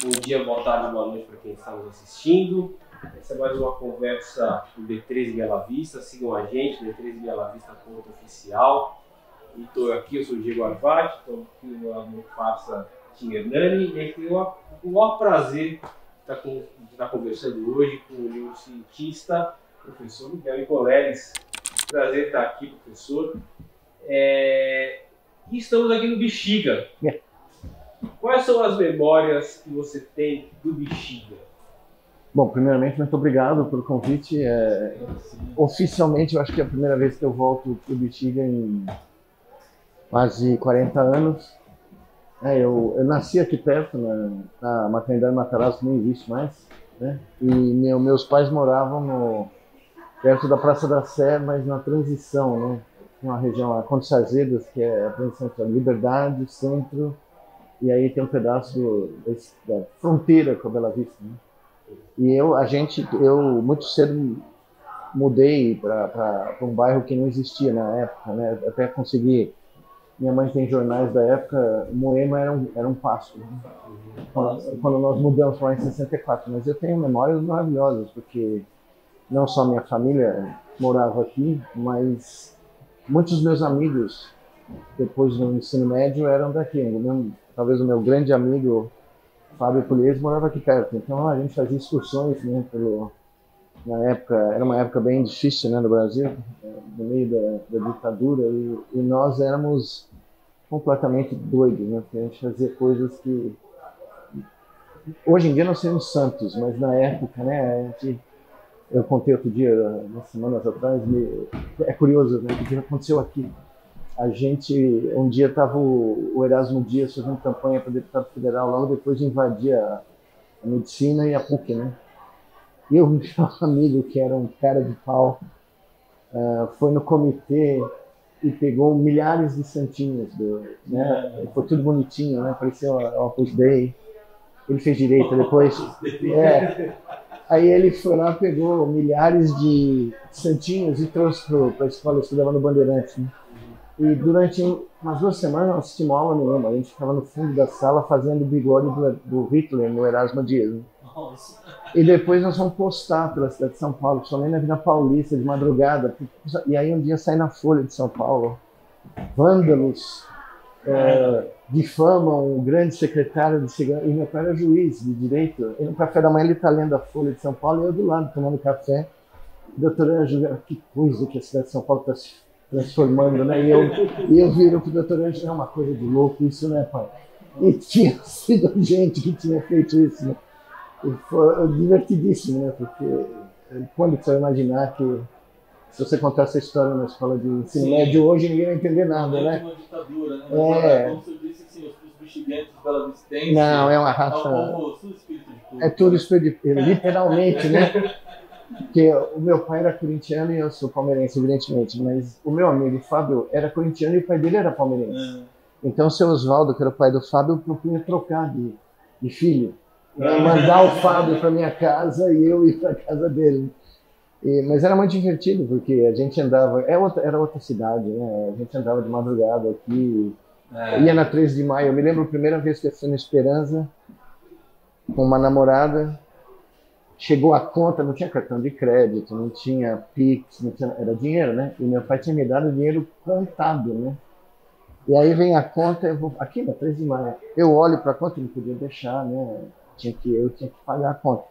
Bom dia, boa tarde, boa noite para quem está nos assistindo. Essa é mais uma conversa do B13 Bela Vista. Sigam a gente, B13BelaVista.oficial. E estou aqui, eu sou o Diego Arvati, estou aqui no lado do meu parceiro Tim Hernani. E tenho o maior prazer de estar conversando hoje com o neurocientista, professor Miguel Nicoleles. Prazer estar aqui, professor. E estamos aqui no Bexiga. Quais são as memórias que você tem do Bexiga? Bom, primeiramente, muito obrigado pelo convite. Oficialmente, eu acho que é a primeira vez que eu volto para o Bexiga em quase 40 anos. Eu nasci aqui perto, na maternidade Matarazzo, que nem existe mais, né? E meus pais moravam perto da Praça da Sé, mas na transição, né? Uma região, a Conde Sarzedas, que é a transição entre a Liberdade, Centro, e aí tem um pedaço da fronteira com a Bela Vista, né? E eu muito cedo mudei para um bairro que não existia na época, né? Até consegui. Minha mãe tem jornais da época. Moema era um pasto, né? Quando nós mudamos para lá em 64. Mas eu tenho memórias maravilhosas, porque não só minha família morava aqui, mas muitos dos meus amigos, depois do ensino médio, eram daqui. Talvez o meu grande amigo Fábio Pugliese morava aqui perto, então a gente fazia excursões, né, na época, era uma época bem difícil, né, no Brasil, no meio da ditadura, e nós éramos completamente doidos, né, porque a gente fazia coisas que hoje em dia não seriam santos, mas na época, né, eu contei outro dia, umas semanas atrás, é curioso, né, o que aconteceu aqui. Um dia estava o Erasmo Dias fazendo campanha para deputado federal, logo depois de invadir a medicina e a PUC, né? E o meu amigo, que era um cara de pau, foi no comitê e pegou milhares de santinhos, né? Foi tudo bonitinho, né? Parecia o Opus Dei. Ele fez direito depois. Aí ele foi lá, pegou milhares de santinhos e trouxe para a escola. Eu estudava no Bandeirantes, né? E durante umas 2 semanas não assistimos aula nenhuma. A gente ficava no fundo da sala fazendo o bigode do Hitler no Erasmo Dias, né? E depois nós vamos postar pela cidade de São Paulo, principalmente na Vila Paulista, de madrugada. E aí um dia sai na Folha de São Paulo: vândalos difamam o grande secretário de segurança. E meu pai era juiz de direito. E no café da manhã ele está lendo a Folha de São Paulo e eu do lado tomando café. Doutor Ângelo, que coisa que a cidade de São Paulo está se transformando, né? E eu viro pro doutor Ângelo: é uma coisa de louco isso, né, pai? E tinha sido gente que tinha feito isso, né? E foi divertidíssimo, né? Porque quando você vai imaginar que se você contar essa história na escola de ensino médio hoje, ninguém vai entender nada, né? Uma ditadura, né? Mas como você disse, assim, os bexigentos bela-vistenses... Não, é uma raça... É tudo espírito, literalmente, né? Porque o meu pai era corintiano e eu sou palmeirense, evidentemente, mas o meu amigo Fábio era corintiano e o pai dele era palmeirense. Então o seu Oswaldo, que era o pai do Fábio, propunha trocar de filho. Mandar o Fábio para minha casa e eu ir para a casa dele. Mas era muito divertido, porque a gente andava... Era outra cidade, né? A gente andava de madrugada aqui, ia na 13 de maio. Eu me lembro a primeira vez que eu fui na Esperança com uma namorada. Chegou a conta, não tinha cartão de crédito, não tinha Pix, era dinheiro, né? E meu pai tinha me dado dinheiro contado, né? E aí vem a conta, aqui na 13 de maio, eu olho para a conta, não podia deixar, né? Eu tinha que pagar a conta.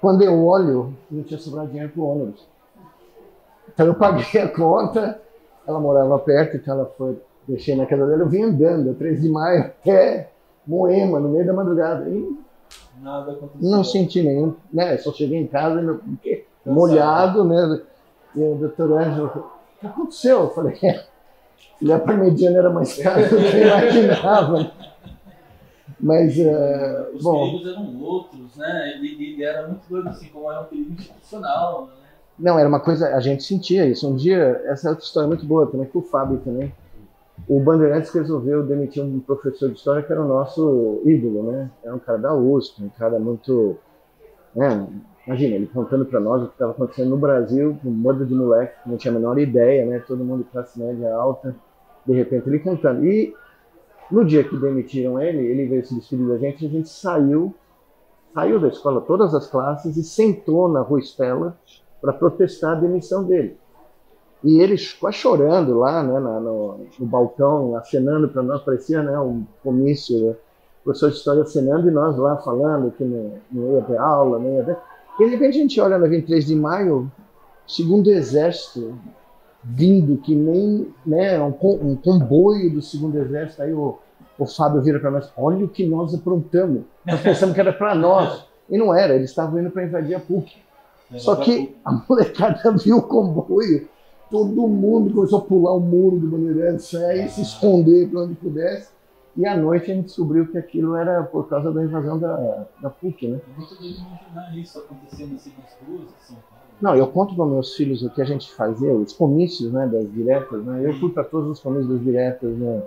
Quando eu olho, não tinha sobrado dinheiro para o ônibus. Então eu paguei a conta, ela morava perto, então ela foi, deixei na casa dela, eu vim andando, 13 de maio até Moema, no meio da madrugada. E nada aconteceu. Não senti nenhum, né? Só cheguei em casa molhado, né? E o doutor Ângelo: o que aconteceu? Eu falei: a parmegiana era mais cara do que eu imaginava. Mas, os bom... perigos eram outros, né? Ele era muito doido, assim, como era um perigo institucional, né? Não, era uma coisa, a gente sentia isso. Um dia, essa é outra história muito boa também, com o Fábio também. O Bandeirantes resolveu demitir um professor de história que era o nosso ídolo, né? Era um cara da USP, um cara muito... né? Imagina, ele contando para nós o que estava acontecendo no Brasil, um bando de moleque que não tinha a menor ideia, né? Todo mundo de classe média alta, de repente ele contando. E no dia que demitiram ele veio se despedir da gente, a gente saiu saiu da escola, todas as classes, e sentou na Rua Estela para protestar a demissão dele. E ele quase chorando lá, né, no balcão, acenando para nós, parecia, né, um comício, né, o professor de história acenando e nós lá falando que não ia ter aula, não ia ter... E de repente a gente olha na 23 de maio, segundo exército, vindo que nem, né, um comboio do segundo exército, aí o Fábio vira para nós, olha o que nós aprontamos, nós pensamos que era para nós, e não era, eles estavam indo para invadir a PUC. Só que a molecada viu o comboio, todo mundo começou a pular o muro do Bandeirantes, se esconder para onde pudesse, e à noite a gente descobriu que aquilo era por causa da invasão da PUC, né? Eu gosto de imaginar isso acontecendo assim nas ruas de São Paulo. Não, eu conto para meus filhos o que a gente fazia, os comícios, né, das diretas, né? Eu fui para todos os comícios das diretas, né,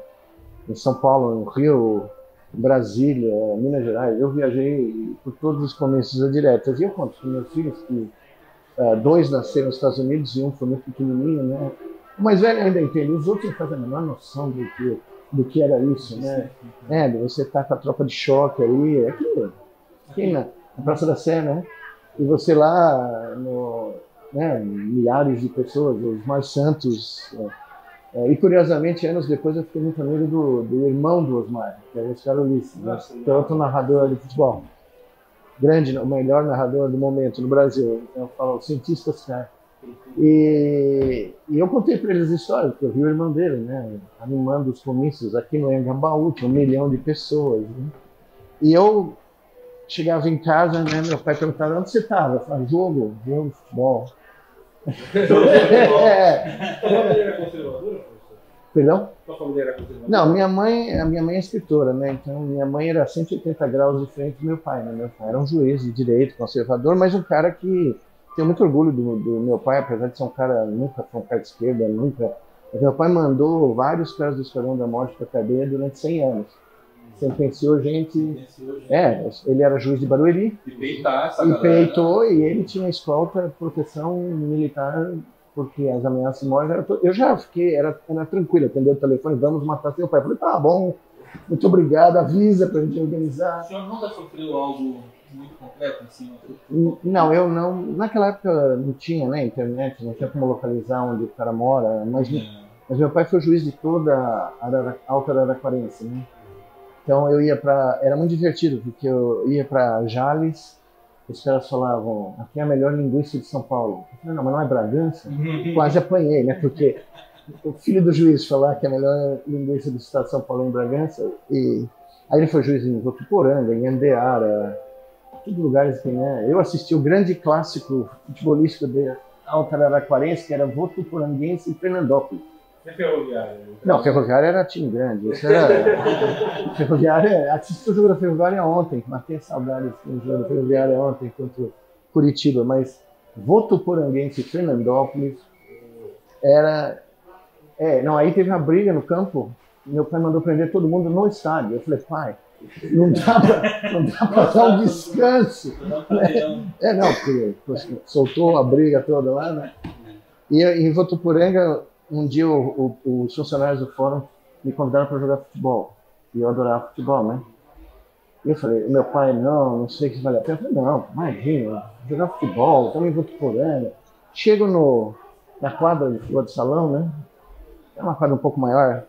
em São Paulo, no Rio, Brasília, Minas Gerais. Eu viajei por todos os comícios das diretas. E eu conto para meus filhos que 2 nasceram nos Estados Unidos e um foi muito pequenininho, né? O mais velho ainda entende, os outros não fazem a menor noção do que era isso, né? De você estar com a tropa de choque ali, aqui na Praça da Sé, né? E você lá, né, milhares de pessoas, os mais santos. E curiosamente, anos depois, eu fiquei muito amigo do irmão do Osmar, que é o Oscar Ulisses, né? Que é outro narrador de futebol. Grande, o melhor narrador do momento no Brasil. Eu falo, o cientista Oscar. E eu contei para eles a história, porque eu vi o irmão dele, né, animando os comícios aqui no Anhangabaú, tinha 1 milhão de pessoas. Né? E eu chegava em casa, né, meu pai perguntava, onde você estava? Eu falava, jogo de futebol. Sua família era conservadora, professor? Perdão? Sua família era conservadora? Não, a minha mãe é escritora, né? Então minha mãe era 180 graus diferente do meu pai, né? Meu pai era um juiz de direito, conservador, mas um cara que tenho muito orgulho do meu pai, apesar de ser um cara, nunca foi um cara de esquerda, nunca. Mas meu pai mandou vários caras do Esquadrão da Morte para a cadeia durante 100 anos. Sentenciou gente. Ele era juiz de Barueri. E peitar essa galera. Peitou, e ele tinha escolta, proteção militar, porque as ameaças de morte eram. Eu já fiquei, era tranquilo, atendeu o telefone, vamos matar seu pai. Eu falei, tá bom, muito obrigado, avisa pra gente organizar. O senhor nunca sofreu algo muito concreto assim? Não, eu não. Naquela época não tinha, né, internet, não tinha como localizar onde o cara mora, mas meu pai foi juiz de toda a Alta Araraquarense, né? Então eu ia para, era muito divertido, porque eu ia para Jales, os caras falavam, aqui é a melhor linguiça de São Paulo. Eu falei, não, mas não é Bragança? Quase apanhei, né? Porque o filho do juiz falar que a melhor linguiça do estado de São Paulo é em Bragança, e aí ele foi juiz em Votuporanga, em Andeara, todos lugares que, né? Eu assisti o grande clássico futebolístico da Alta Araraquarense, que era Votuporanguense e Fernandópolis. É Ferroviária? Não, Ferroviária era time grande. Isso era... Ferroviária, assisti o jogo da Ferroviária ontem, matei a saudade do jogo da Ferroviária ontem contra o Curitiba, mas Votuporanguense e Fernandópolis era... não, aí teve uma briga no campo, meu pai mandou prender todo mundo no estádio. Eu falei, pai, não dá pra dar um descanso. Né? Não, porque soltou a briga toda lá, né? E em Votuporanga, um dia os funcionários do fórum me convidaram para jogar futebol. E eu adorava futebol, né? E eu falei, meu pai, não sei que vale a pena. Eu falei, não, imagina, jogar futebol, também vou Votuporanga. Chego na quadra de futebol de salão, né? É uma quadra um pouco maior.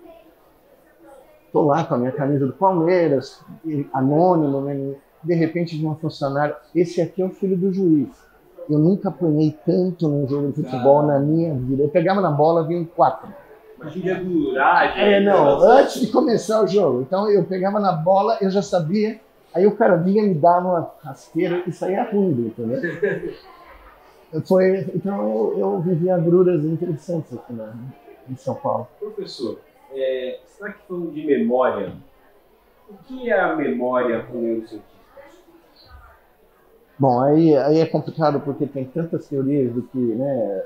Tô lá com a minha camisa do Palmeiras, anônimo, né? De repente, de uma funcionária, esse aqui é o filho do juiz. Eu nunca apanhei tanto num jogo de futebol na minha vida. Eu pegava na bola, vinha em 4. Mas ia durar, antes de começar o jogo. Então eu pegava na bola, eu já sabia, aí o cara vinha me dar uma rasteira e saía ruim, entendeu? Então eu vivi agruras interessantes aqui em São Paulo. Professor, será que falando de memória, o que é a memória para o neurocientista? Bom, aí é complicado porque tem tantas teorias do que, né,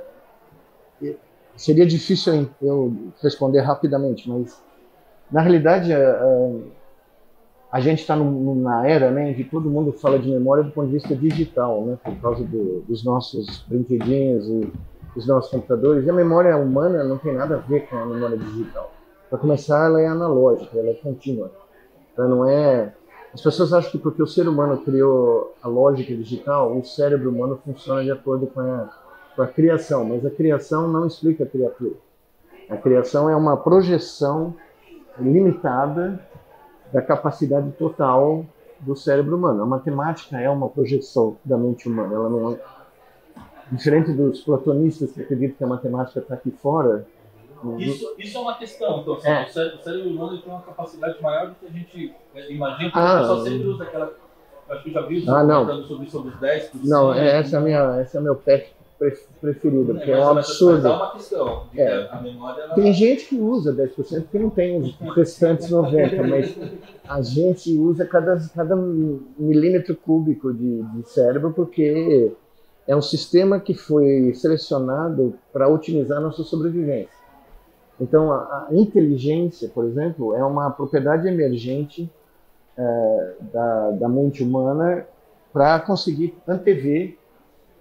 seria difícil eu responder rapidamente, mas na realidade a gente está na era, né, em que todo mundo fala de memória do ponto de vista digital, né, por causa dos nossos brinquedinhos e dos nossos computadores. E a memória humana não tem nada a ver com a memória digital. Para começar, ela é analógica, ela é contínua. Ela não é As pessoas acham que porque o ser humano criou a lógica digital, o cérebro humano funciona de acordo com a criação, mas a criação não explica a criatura. A criação é uma projeção limitada da capacidade total do cérebro humano. A matemática é uma projeção da mente humana. Ela não é... Diferente dos platonistas que acreditam que a matemática está aqui fora. Isso é uma questão. Então, assim, o cérebro humano tem uma capacidade maior do que a gente imagina. Porque o pessoal sempre usa aquela... Acho que eu já vi comentando sobre os 10%. Não, esse é meu pet preferido, porque é um absurdo. Mas dá uma questão. De que a memória, ela... Tem gente que usa 10% porque não tem os restantes 90%, mas a gente usa cada milímetro cúbico de cérebro porque é um sistema que foi selecionado para otimizar nossa sobrevivência. Então, a inteligência, por exemplo, é uma propriedade emergente da mente humana para conseguir antever,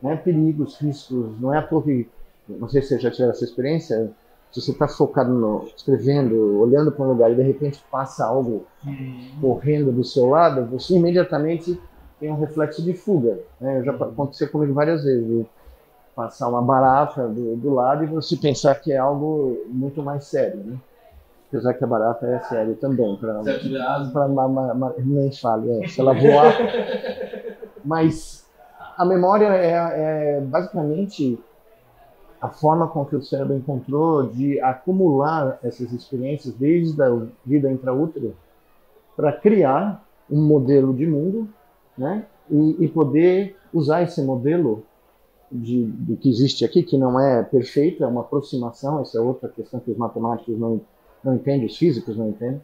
né, perigos, riscos. Não é à toa que, não sei se você já tiveram essa experiência, se você está focado escrevendo, olhando para um lugar e de repente passa algo correndo do seu lado, você imediatamente tem um reflexo de fuga, né? Já aconteceu comigo várias vezes, passar uma barata do lado e você pensar que é algo muito mais sério, né? Apesar que a barata é sério também, nem fale, se ela voar. Mas a memória é basicamente a forma com que o cérebro encontrou de acumular essas experiências desde a vida intraútero para criar um modelo de mundo, né? E poder usar esse modelo do que existe aqui, que não é perfeito, é uma aproximação. Essa é outra questão que os matemáticos não entendem, os físicos não entendem.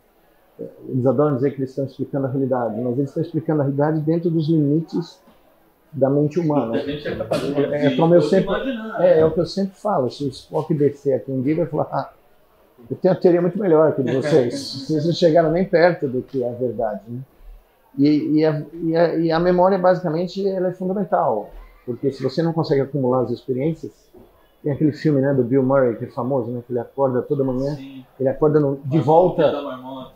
Eles adoram dizer que eles estão explicando a realidade, mas eles estão explicando a realidade dentro dos limites da mente humana. É o que eu sempre falo. Se o Spock descer aqui um dia, vai falar: eu tenho uma teoria muito melhor que de vocês. Vocês não chegaram nem perto do que é a verdade, né? E a memória, basicamente, ela é fundamental, porque se você não consegue acumular as experiências, tem aquele filme, né, do Bill Murray, que é famoso, né, que ele acorda toda manhã, sim, ele acorda de volta,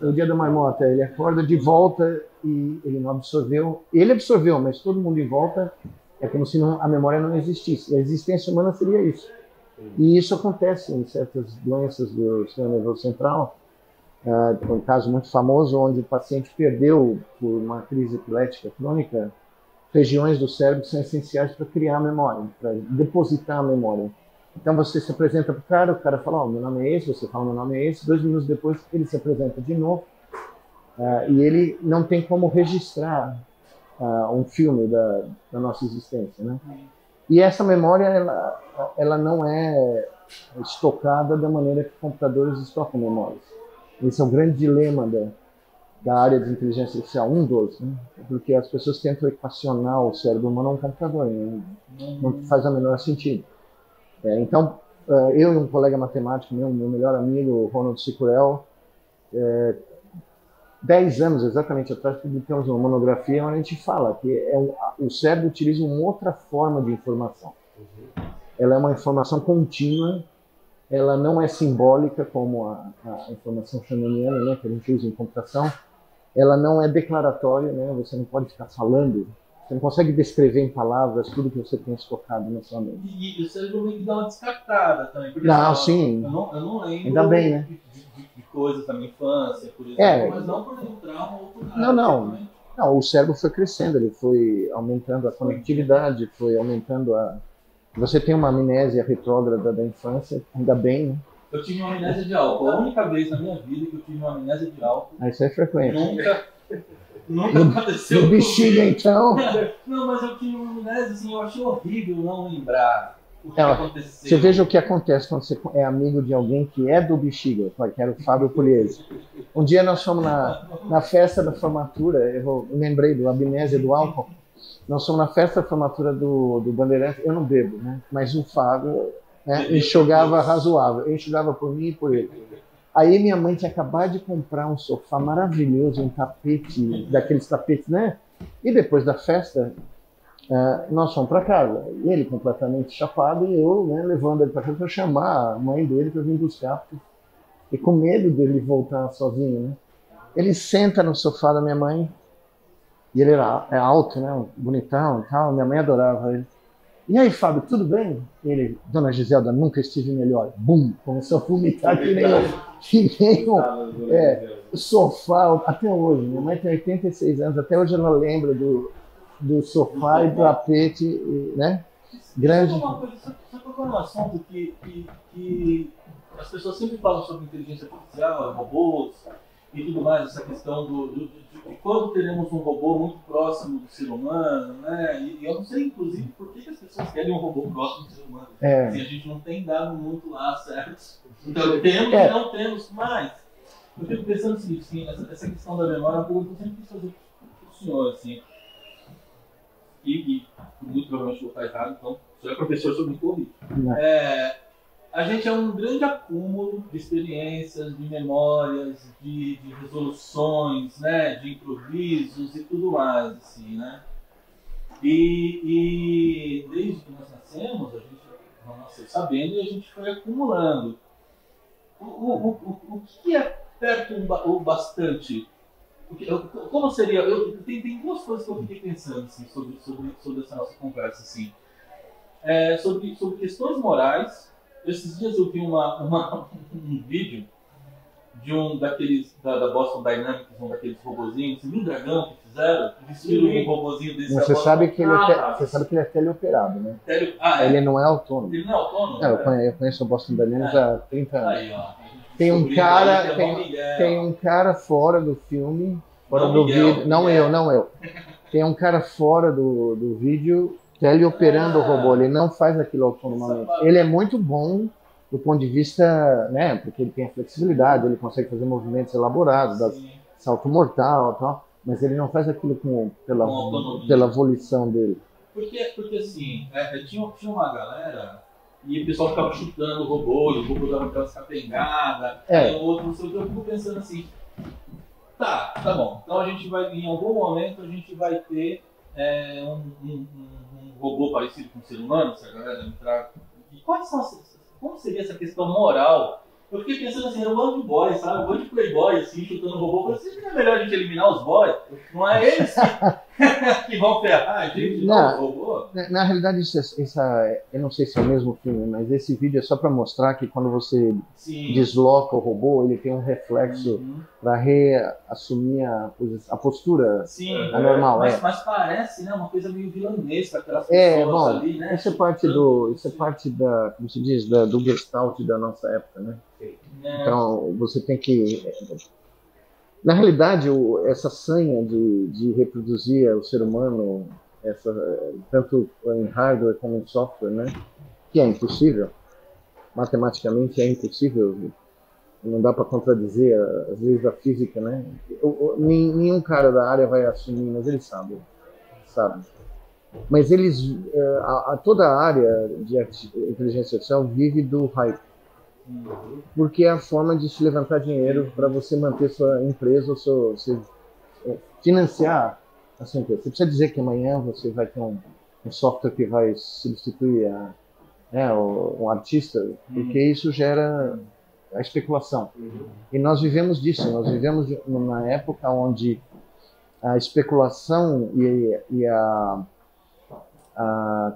o dia da marmota, ele acorda de volta e ele não absorveu, ele absorveu, mas todo mundo em volta é como se a memória não existisse. A existência humana seria isso. E isso acontece em certas doenças do sistema nervoso central. Um caso muito famoso onde o paciente perdeu, por uma crise epilética crônica, regiões do cérebro que são essenciais para criar a memória, para depositar a memória. Então você se apresenta para o cara fala: meu nome é esse, você fala: meu nome é esse. 2 minutos depois ele se apresenta de novo e ele não tem como registrar um filme da nossa existência, né? E essa memória ela não é estocada da maneira que computadores estocam memórias. Esse é o grande dilema da área de inteligência artificial, um dos, né? Porque as pessoas tentam equacionar o cérebro humano a um computador, né? Não faz o menor sentido. Então, eu e um colega matemático, meu melhor amigo, Ronald Sicurel, 10 anos exatamente atrás, publicamos uma monografia onde a gente fala que o cérebro utiliza uma outra forma de informação. Ela é uma informação contínua. Ela não é simbólica como a informação shanoniana, né, que a gente usa em computação. Ela não é declaratória, né, você não pode ficar falando, você não consegue descrever em palavras tudo que você tem estocado na sua mente. E o cérebro meio que dá uma descartada também. Porque não, sim. Eu não lembro. Ainda bem, né? De coisas da minha infância, por exemplo, mas não por nenhum trauma ou por nada. Não, o cérebro foi crescendo, ele foi aumentando a conectividade, foi aumentando Você tem uma amnésia retrógrada da infância, ainda bem, né? Eu tive uma amnésia de álcool. A única vez na minha vida que eu tive uma amnésia de álcool. Isso é frequente. Nunca aconteceu. No bexiga, então. Não, mas eu tive uma amnésia, assim, eu achei horrível não lembrar o que aconteceu. Você veja o que acontece quando você é amigo de alguém que é do bexiga, que era o Fábio Pugliese. Um dia nós fomos na festa da formatura, eu lembrei do amnésia do álcool. Nós fomos na festa da formatura do Bandeirante, eu não bebo, né? Mas o Fábio, né, enxugava razoável, enxugava por mim e por ele. Aí minha mãe tinha acabado de comprar um sofá maravilhoso, um tapete, daqueles tapetes, né? E depois da festa, nós fomos para casa. E ele completamente chapado e eu, né, levando ele para casa para chamar a mãe dele para vir buscar. E com medo dele voltar sozinho, né? Ele senta no sofá da minha mãe E ele é alto, né? Bonitão e tal. Minha mãe adorava ele. E aí, Fábio, tudo bem? Ele, Dona Giselda, nunca estive melhor. Bum! Começou a vomitar que nem o sofá, até hoje. Minha mãe tem 86 anos, até hoje ela lembra do sofá e do tapete, né? Grande. Isso é uma coisa, você tocou num assunto que as pessoas sempre falam sobre inteligência artificial, robôs e tudo mais, essa questão de quando teremos um robô muito próximo do ser humano, né? E eu não sei, inclusive, por que as pessoas querem um robô próximo do ser humano. Assim, a gente não tem dado muito lá, certo? Então, temos e não temos mais. Eu fico pensando o seguinte, assim, essa questão da memória é uma pergunta que eu sempre quis fazer para o senhor, assim. E muito provavelmente vou estar errado, então, o senhor é professor, sobre me corrige. A gente é um grande acúmulo de experiências, de memórias, de resoluções, né, de improvisos e tudo mais, assim, né? E desde que nós nascemos, a gente não nasceu sabendo e a gente foi acumulando. O que é perto o bastante? Como seria? Tem duas coisas que eu fiquei pensando assim, sobre essa nossa conversa, assim. Sobre questões morais. Esses dias eu vi um vídeo de um daqueles da Boston Dynamics, um daqueles robozinhos, um dragão que fizeram, vestiram um robozinho desse. Você sabe que ele é teleoperado, né? Ele não é autônomo. Ele não é autônomo? Eu conheço o Boston Dynamics há 30 anos. Aí, ó, tem um cara fora do filme, fora do vídeo. Não eu. Tem um cara fora do vídeo teleoperando o robô, ele não faz aquilo autonomamente. Ele é muito bom do ponto de vista, né, porque ele tem a flexibilidade, ele consegue fazer movimentos elaborados, salto mortal e tal, mas ele não faz aquilo pela volição dele. Porque assim, tinha uma galera e o pessoal ficava chutando o robô, e o robô dava aquela capengada, aí o outro, não sei o que, eu fico pensando assim, tá bom, então a gente vai, em algum momento a gente vai ter um robô parecido com um ser humano, se a galera entrar. E como seria essa questão moral? Eu fiquei pensando assim, era um bando de boy, sabe? Um bando de playboy, assim, chutando robô. Você acha que é melhor a gente eliminar os boys? Não é eles que vão ferrar a gente, não, os robôs? Na realidade, eu não sei se é o mesmo filme, mas esse vídeo é só para mostrar que quando você desloca o robô, ele tem um reflexo para reassumir a postura normal. Mas parece, né, uma coisa meio vilanesca, aquelas pessoas ali, né? Isso é parte da, como se diz, do Gestalt da nossa época, né? Então, você tem que... Na realidade, essa sanha de reproduzir o ser humano, tanto em hardware como em software, né? Que é impossível, matematicamente é impossível, não dá para contradizer as leis da física, né? Nenhum cara da área vai assumir, mas eles sabem. Mas toda a área de inteligência artificial vive do hype. Porque é a forma de se levantar dinheiro para você manter sua empresa, financiar a sua empresa. Você precisa dizer que amanhã você vai ter um software que vai substituir um artista, porque isso gera a especulação. E nós vivemos disso, nós vivemos numa época onde a especulação e a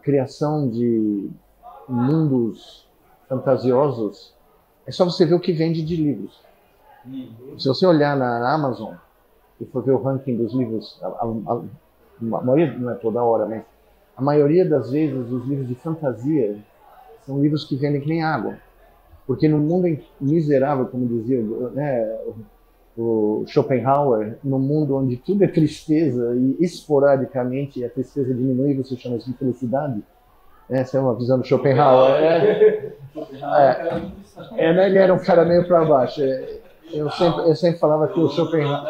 criação de mundos fantasiosos. É só você ver o que vende de livros. Se você olhar na Amazon e for ver o ranking dos livros, a maioria, não é toda hora, mas a maioria das vezes os livros de fantasia são livros que vendem que nem água. Porque no mundo miserável, como dizia, né, o Schopenhauer, no mundo onde tudo é tristeza e esporadicamente a tristeza diminui, você chama isso de felicidade. Essa é uma visão do Schopenhauer. Ele era um cara meio para baixo. Eu sempre falava que o Schopenhauer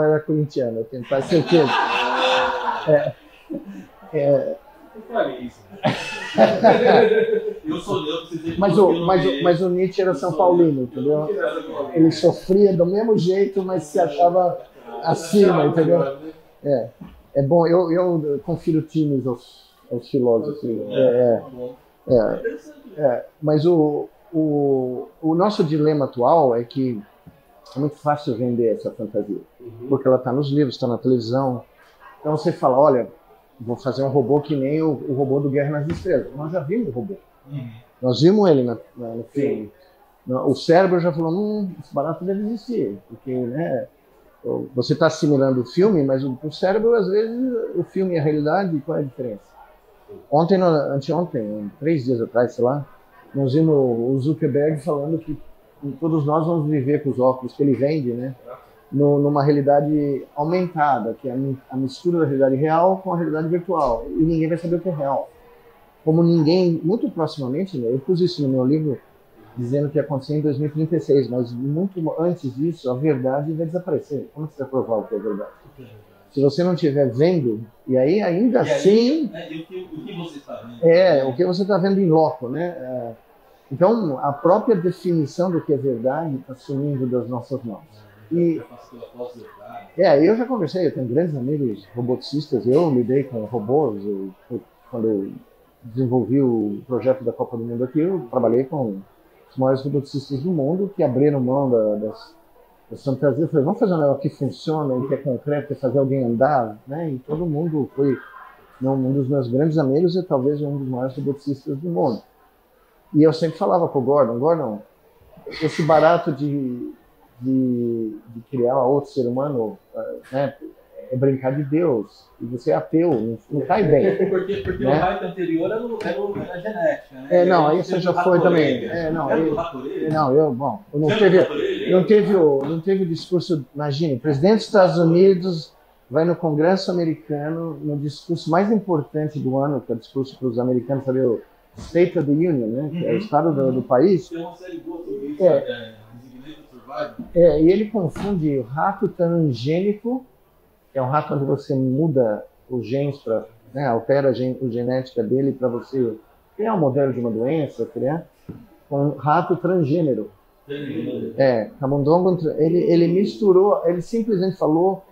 era corintiano, eu tenho quase certeza. Mas o Nietzsche era São Paulino, entendeu? Ele sofria do mesmo jeito, mas se achava acima, entendeu? É bom, eu confiro times aos filósofos. Mas o nosso dilema atual é que é muito fácil vender essa fantasia. porque ela está nos livros, está na televisão. Então você fala, olha, vou fazer um robô que nem o robô do Guerra nas Estrelas. Nós já vimos o robô. Nós vimos ele no filme. O cérebro já falou, esse barato deve existir, porque, né, você está assimilando o filme, mas o cérebro, às vezes, o filme e a realidade, qual é a diferença? Anteontem, 3 dias atrás, sei lá, nós vimos o Zuckerberg falando que todos nós vamos viver com os óculos que ele vende, né, numa realidade aumentada, que é a mistura da realidade real com a realidade virtual, e ninguém vai saber o que é real. Como ninguém, muito proximamente, né, eu pus isso no meu livro, dizendo que ia acontecer em 2036, mas muito antes disso, a verdade vai desaparecer. Como você vai provar o que é verdade? Se você não estiver vendo, e aí ainda assim... o que você está vendo? O que você está vendo em loco, né? Então, a própria definição do que é verdade está sumindo das nossas mãos. Eu já conversei, eu tenho grandes amigos roboticistas, eu lidei com robôs, quando eu desenvolvi o projeto da Copa do Mundo aqui, eu trabalhei com os maiores roboticistas do mundo, que abriram mão das fantasias. Falei, vamos fazer um negócio que funciona, e que é concreto, que é fazer alguém andar, né? E todo mundo foi, um dos meus grandes amigos e talvez um dos maiores roboticistas do mundo. E eu sempre falava para o Gordon, esse barato de criar outro ser humano, né, é brincar de Deus, e você é ateu, não cai bem. Porque né? O hype anterior era a genética, né? Aí você já foi também. Não teve o discurso, imagine, o presidente dos Estados Unidos vai no Congresso americano, no discurso mais importante do ano, que é o discurso para os americanos saber o State of the Union, né, que é o estado do país. Tem uma série boa sobre isso, e ele confunde o rato transgênico, que é um rato onde você muda os genes, altera a genética dele para você criar um modelo de uma doença, com rato transgênero. Camundongo, ele misturou, ele simplesmente falou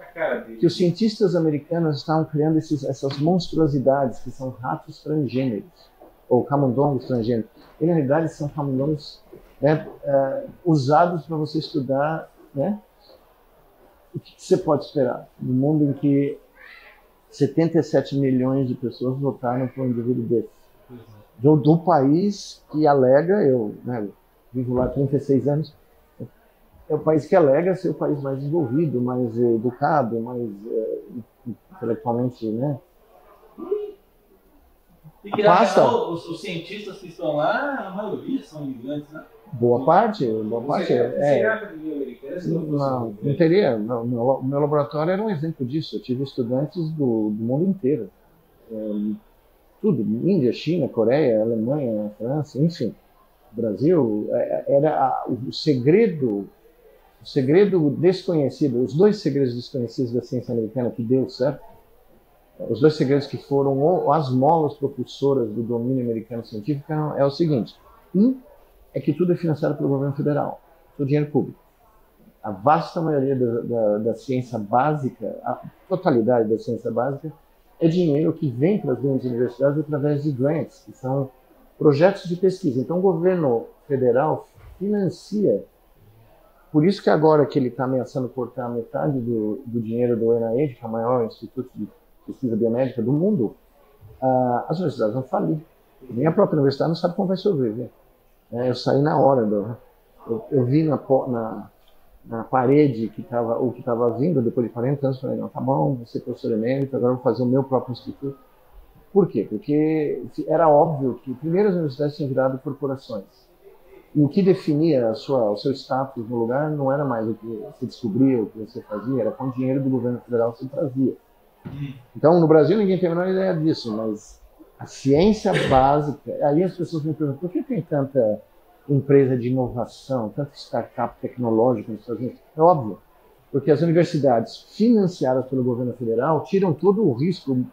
que os cientistas americanos estavam criando essas monstruosidades, que são ratos transgêneros, ou camundongos transgêneros. E na realidade são camundongos, né, usados para você estudar, né, o que você pode esperar no mundo em que 77 milhões de pessoas votaram por um indivíduo desse. Do país que alega, eu vivo lá há 36 anos, é o país que alega ser o país mais desenvolvido, mais educado, mais intelectualmente, né? E que os cientistas que estão lá, a maioria são imigrantes, né? Boa parte. Não teria. O meu laboratório era um exemplo disso. Eu tive estudantes do mundo inteiro. Tudo, Índia, China, Coreia, Alemanha, França, enfim. Brasil era o segredo desconhecido, os 2 segredos desconhecidos da ciência americana que deu certo, os 2 segredos que foram as molas propulsoras do domínio americano científico é o seguinte: é que tudo é financiado pelo governo federal, todo dinheiro público. A vasta maioria da ciência básica, a totalidade da ciência básica, é dinheiro que vem para as grandes universidades através de grants, que são projetos de pesquisa. Então o governo federal financia. Por isso que agora que ele está ameaçando cortar metade do dinheiro do NIH, que é o maior instituto de pesquisa biomédica do mundo, as universidades vão falir. Nem a própria universidade não sabe como vai sobreviver. Eu saí na hora, eu vi na parede o que estava vindo depois de 40 anos, falei, não, tá bom, vou ser professor emérito, agora vou fazer o meu próprio instituto. Por quê? Porque era óbvio que primeiro as universidades tinham virado corporações. E o que definia o seu status no lugar não era mais o que você descobria, o que você fazia, era com o dinheiro do governo federal que você trazia. Então, no Brasil ninguém tem a menor ideia disso, mas a ciência básica, aí as pessoas me perguntam, por que tem tanta empresa de inovação, tanta startup tecnológica nos Estados Unidos? É óbvio, porque as universidades financiadas pelo governo federal tiram todo o risco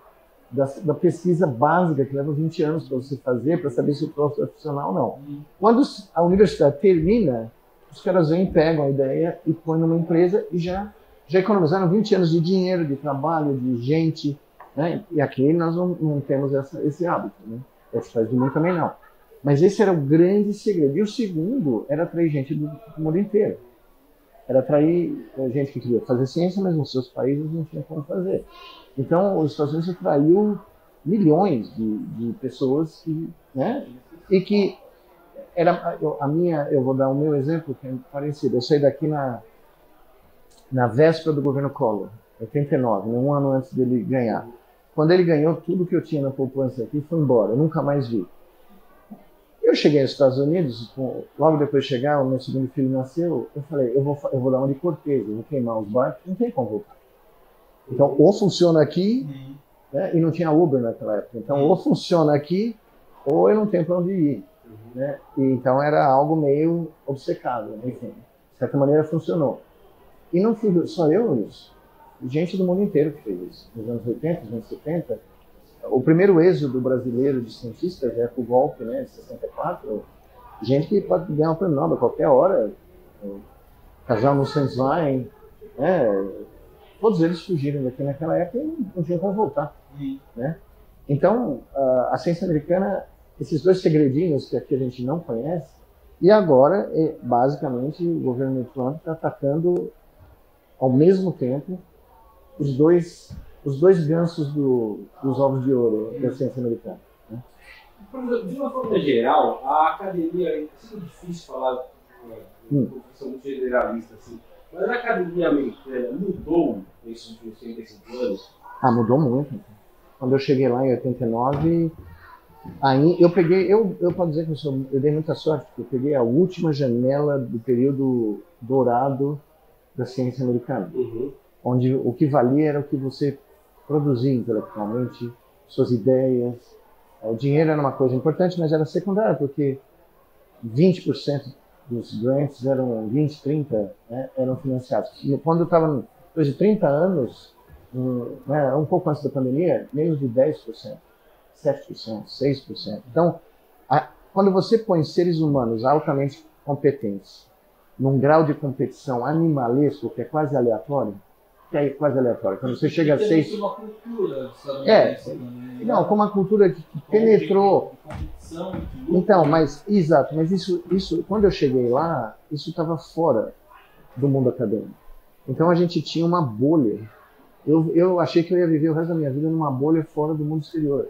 da pesquisa básica, que leva 20 anos para você fazer, para saber se o troço é profissional ou não. Quando a universidade termina, os caras vêm, pegam a ideia e põem numa empresa e já economizaram 20 anos de dinheiro, de trabalho, de gente, né? E aqui nós não temos esse hábito, né? Os Estados Unidos também não. Mas esse era o grande segredo. E o segundo era atrair gente do mundo inteiro. era atrair gente que queria fazer ciência, mas nos seus países não tinha como fazer. Então, os Estados Unidos atraiu milhões de pessoas que, né, e que eu vou dar o meu exemplo, que é parecido. Eu saí daqui na véspera do governo Collor, 89, um ano antes dele ganhar. Quando ele ganhou, tudo que eu tinha na poupança aqui foi embora, eu nunca mais vi. Eu cheguei nos Estados Unidos, logo depois de chegar, o meu segundo filho nasceu, eu falei, eu vou dar uma de Cortez, eu vou queimar os barcos, não tem como voltar. Então, ou funciona aqui, né, e não tinha Uber naquela época, então ou funciona aqui, ou eu não tenho para onde ir. Né? E, então era algo meio obcecado, enfim, de certa maneira funcionou. E não fui só eu nisso, gente do mundo inteiro que fez isso. Nos anos 80, nos anos 70, o primeiro êxodo brasileiro de cientistas é o golpe, né, de 64, gente que pode ganhar um prêmio Nobel a qualquer hora, casal no Senswein, né, todos eles fugiram daqui naquela época e não tinham como voltar. Né? Então, a ciência americana, esses dois segredinhos que aqui a gente não conhece, e agora, basicamente, o governo Trump está atacando ao mesmo tempo os dois gansos dos ovos de ouro da ciência americana. Né? De uma forma geral, a academia, é muito difícil falar de uma profissão muito generalista, assim, mas a academia americana mudou nesses últimos 35 anos? Mudou muito. Quando eu cheguei lá em 89, aí eu posso dizer que eu dei muita sorte, porque eu peguei a última janela do período dourado da ciência americana, onde o que valia era o que você produzia intelectualmente, suas ideias. O dinheiro era uma coisa importante, mas era secundária, porque 20% dos grants eram 20, 30, né, eram financiados. Quando eu estava depois de 30 anos, né, um pouco antes da pandemia, menos de 10%, 7%, 6%. Então, quando você põe seres humanos altamente competentes num grau de competição animalesco, que é quase aleatório, quando você chega a 6... uma cultura, não, como uma cultura que penetrou... Então, exato, mas isso, quando eu cheguei lá, isso estava fora do mundo acadêmico. Então a gente tinha uma bolha. Eu achei que eu ia viver o resto da minha vida numa bolha fora do mundo exterior,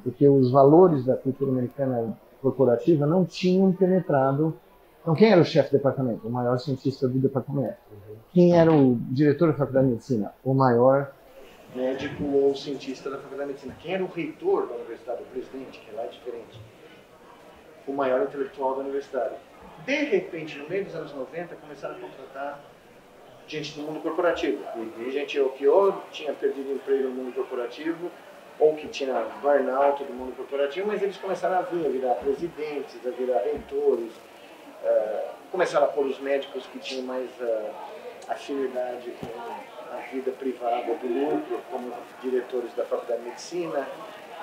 porque os valores da cultura americana corporativa não tinham penetrado. Então, quem era o chefe do departamento? O maior cientista do departamento. Quem era o diretor da faculdade de medicina? O maior médico ou cientista da faculdade de medicina. Quem era o reitor da universidade? O presidente, que lá é diferente. O maior intelectual da universidade. De repente, no meio dos anos 90, começaram a contratar gente do mundo corporativo. Gente que ou tinha perdido emprego no mundo corporativo, ou que tinha burnout do mundo corporativo, mas eles começaram a virar presidentes, a virar reitores, começaram a pôr os médicos que tinham mais afinidade com a vida privada do lucro, como diretores da faculdade de medicina,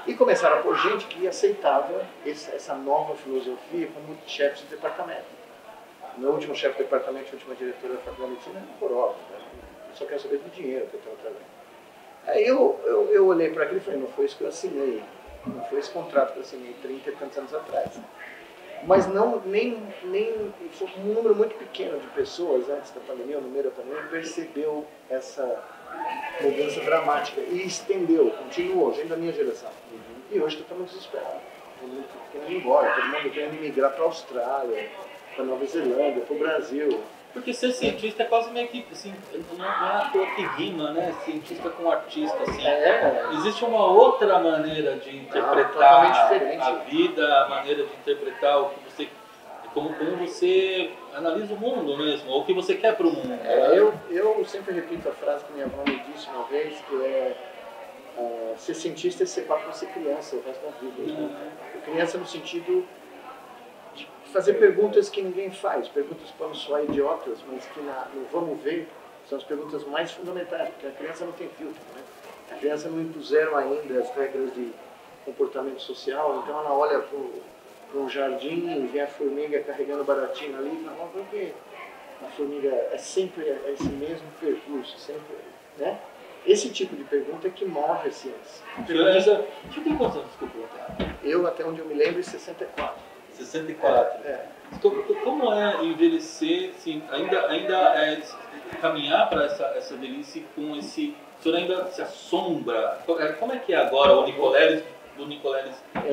e começaram a pôr gente que aceitava essa nova filosofia como chefes de departamento. O meu último chefe de departamento, a última diretora da faculdade de medicina, é horrorosa, né? Eu só quero saber do dinheiro que eu estou trazendo. Aí eu olhei para aquilo e falei, não foi isso que eu assinei, não foi esse contrato que eu assinei 30 e tantos anos atrás. Mas foi um número muito pequeno de pessoas antes da pandemia, ou no meio da pandemia, percebeu essa mudança dramática e estendeu, continuou, gente da minha geração. E hoje está muito desesperado. Todo mundo querendo ir embora, todo mundo querendo migrar para a Austrália, para Nova Zelândia, para o Brasil. Porque ser cientista é quase meio que, assim, não é à toa que rima, né? Cientista com artista, assim. Existe uma outra maneira de interpretar a vida, a maneira de interpretar o que você... Como você analisa o mundo mesmo, ou o que você quer para o mundo. Eu sempre repito a frase que minha avó me disse uma vez, que é ser cientista é ser para ser criança o resto da vida. Criança no sentido de fazer perguntas que ninguém faz, perguntas que podem soar idiotas, mas que no vamos ver são as perguntas mais fundamentais, porque a criança não tem filtro, né? A criança não impuseram ainda as regras de comportamento social, então ela olha para um jardim e vê a formiga carregando baratinho ali e fala, por quê? A formiga é sempre esse mesmo percurso, sempre, né? Esse tipo de pergunta é que move a ciência. Deixa eu ter quantos anos, desculpa. Eu, até onde eu me lembro, em 64. 64. Como é envelhecer, assim, ainda caminhar para essa velhice com esse... O senhor ainda se assombra? Como é que é agora o Nicoleles,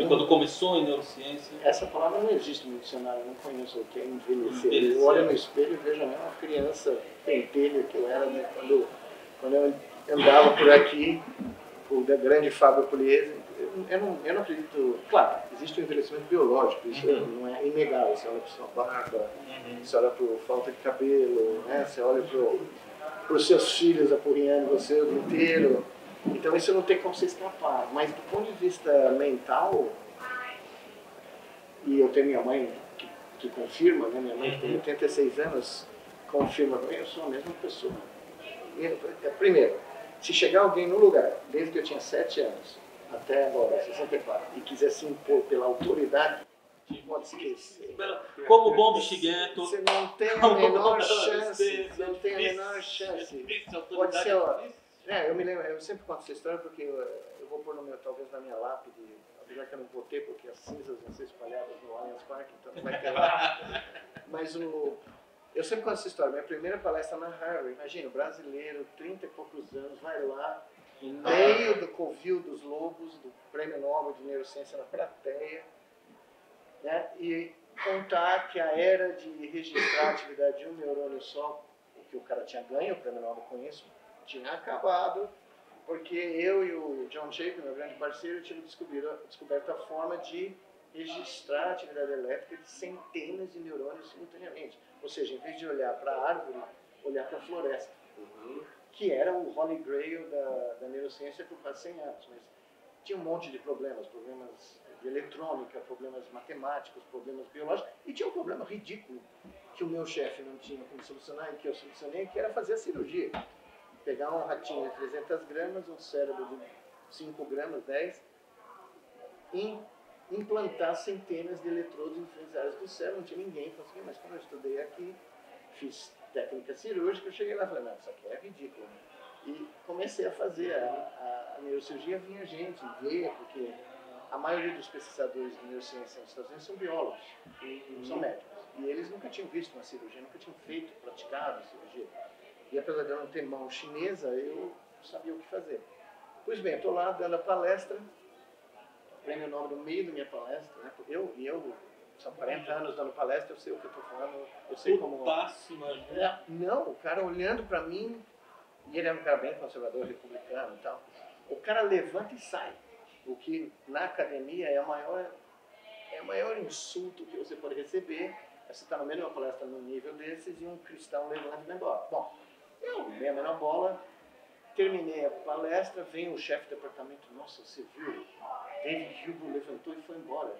quando começou em neurociência? Essa palavra não existe no dicionário, eu não conheço o que é envelhecer. Eu olho no espelho e vejo uma criança pentelho que eu era, né, quando eu andava por aqui, o grande Fábio Pugliese. Eu não acredito... Claro, existe um envelhecimento biológico, isso não é inegável. Você olha para sua barba, você olha para a falta de cabelo, né? Você olha para os seus filhos apurrinhando você o dia inteiro. Então isso não tem como você escapar. Mas do ponto de vista mental, e eu tenho minha mãe que confirma, né? Minha mãe que tem 86 anos, confirma para mim, eu sou a mesma pessoa. Primeiro, se chegar alguém no lugar, desde que eu tinha 7 anos, até agora, 64, e quiser se impor pela autoridade, pode esquecer. Como bom bexiguento. Você não tem a menor chance. Não tem a menor chance. Pode ser, ó. Eu me lembro, eu sempre conto essa história porque eu vou pôr talvez na minha lápide, apesar que eu não votei porque as cinzas vão ser espalhadas no Allianz Parque, então não vai ter lá. Mas eu sempre conto essa história. Minha primeira palestra na Harvard, imagina, brasileiro, 30 e poucos anos, vai lá, no meio do covil dos lobos, do Prêmio Nobel de Neurociência na plateia, né? E contar que a era de registrar a atividade de um neurônio só, o que o cara tinha ganho, o Prêmio Nobel com isso, tinha acabado, porque eu e o John Shaper, meu grande parceiro, tínhamos descoberto a forma de registrar a atividade elétrica de centenas de neurônios simultaneamente. Ou seja, em vez de olhar para a árvore, olhar para a floresta. Que era o Holy Grail da neurociência por quase 100 anos. Mas tinha um monte de problemas de eletrônica, problemas matemáticos, problemas biológicos, e tinha um problema ridículo que o meu chefe não tinha como solucionar e que eu solucionei, que era fazer a cirurgia. Pegar um ratinho de 300 gramas, um cérebro de 5 gramas, 10, e implantar centenas de eletrodos em diferentes áreas do cérebro. Não tinha ninguém que conseguia, mas quando eu estudei aqui, fiz técnica cirúrgica, eu cheguei lá e falei, não, isso aqui é ridículo. E comecei a fazer a neurocirurgia, vinha gente ver, porque a maioria dos pesquisadores de neurociência nos Estados Unidos são biólogos, não são médicos. E eles nunca tinham visto uma cirurgia, nunca tinham praticado cirurgia. E apesar de eu não ter mão chinesa, eu sabia o que fazer. Pois bem, estou lá dando a palestra, prêmio Nobel no meio da minha palestra, né? Eu são 40 anos dando palestra, eu sei o que eu estou falando, eu sei como... Não, o cara olhando para mim, e ele é um cara bem conservador, republicano e tal, o cara levanta e sai. O que na academia é o maior insulto que você pode receber, é você estar no meio de uma palestra no nível desses e um cristão levanta e vai embora. Bom, eu dei a menor bola, terminei a palestra, vem o chefe do departamento, nossa, você viu? David Hugo levantou e foi embora. Eu